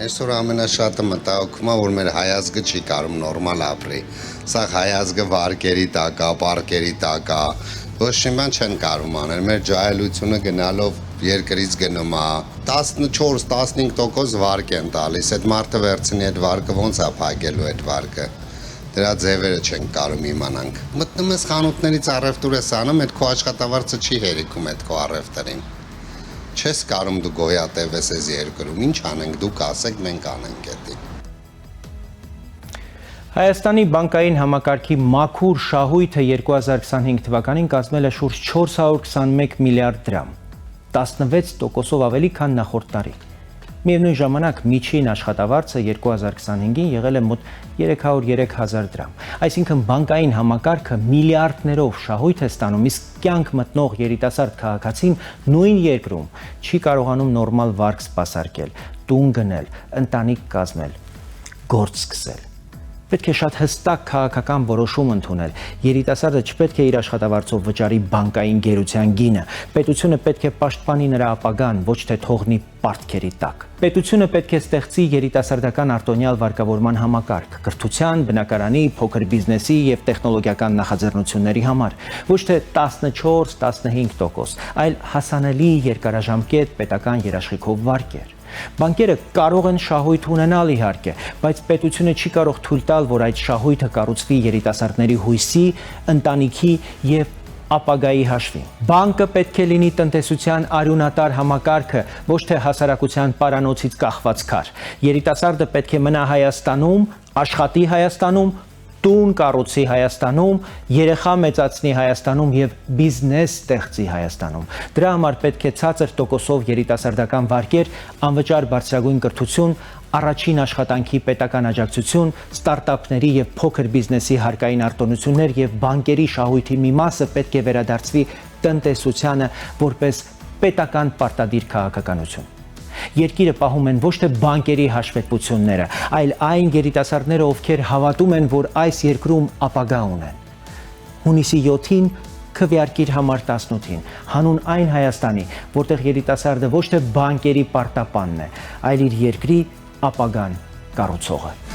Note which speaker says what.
Speaker 1: Այսօր ամենաշատը մտահոգումը, որ մեր հայազգը չի կարող նորմալ ապրի։ Սա հայազգը վարկերի տակ է, պարկերի տակ է, ոչ մի բան չեն կարող անել։ Մեր ջահելությունը գնալով երկրից գնում է 14-15% վարկ են տալիս։ Այդ մարդը վերցնի այդ վարկը ոնց է փակելու այդ վարկը։ Դրա ձևերը չենք կարող իմանանք։ Մտնում ես խանութներից առևտուր ես անում, այդ քո աշխատավարձը չի հերիքում այդ քո առևտրին։ Չես կարում դու գոյատևես այս երկրում, ինչ անենք, դուք ասեք, մենք անենք դա։
Speaker 2: Հայաստանի բանկային համակարգի մաքուր շահույթը 2025 թվականին կազմել է շուրջ 421 միլիարդ դրամ, 16%-ով ավելի, քան նախորդ տարի։ Միևնույն ժամանակ միջին աշխատավարձը 2025-ին եղել է մոտ 303,000 դրամ։ Այսինքն բանկային համակարգը միլիարդներով շահույթ է ստանում, իսկ կյանք մտնող երիտասարդ քաղաքացին նույն երկրում չի կարողանում նորմալ վարկ սպասարկել, տուն գնել, ընտանիք կազմել, գործ սկսել։ Պետք է շատ հստակ քաղաքական որոշում ընդունել։ Երիտասարդը չպետք է իր աշխատավարձով վճարի բանկային գերության գինը։ Պետությունը պետք է պաշտպանի նրա ապագան, ոչ թե թողնի պարտքերի տակ։ Պետությունը պետք է ստեղծի երիտասարդական արտոնյալ վարկավորման համակարգ կրթության, բնակարանի, փոքր բիզնեսի եւ տեխնոլոգիական նախաձեռնությունների համար։ Ոչ թե 14-15%, այլ հասանելի երկարաժամկետ պետական երաշխիքով վարկեր։ Բանկերը կարող են շահույթ ունենալ իհարկե, բայց պետությունը չի կարող թույլ տալ, որ այդ շահույթը կառուցվի երիտասարդների հույսի, ընտանիքի եւ ապագայի հաշվին։ Բանկը պետք է լինի տնտեսության արյունատար համակարգը, ոչ թե հասարակության պարանոցից կախված քար։ Երիտասարդը պետք է մնա Հայաստանում, աշխատի Հայաստանում, տուն կառուցի Հայաստանում, երեխա մեծացնի Հայաստանում եւ բիզնես ստեղծի Հայաստանում։ Դրա համար պետք է ցածր տոկոսով երիտասարդական վարկեր, անվճար բարձրագույն կրթություն, առաջին աշխատանքի պետական աջակցություն, ստարտափների եւ փոքր բիզնեսի հարկային արտոնություններ եւ բանկերի շահույթի մի մասը պետք է վերադարձվի տնտեսությանը որպես պետական պարտադիր քաղաքականություն։ Երկիրը պահում են ոչ թե բանկերի հաշվետվությունները, այլ այն երիտասարդները, ովքեր հավատում են, որ այս երկրում ապագա ունեն։ Հունիսի 7-ին քվեարկիր համար 18-ին, հանուն այն Հայաստանի, որտեղ երիտասարդը ոչ թե բանկերի պարտապանն է, այլ իր երկրի ապագան կառուցողը։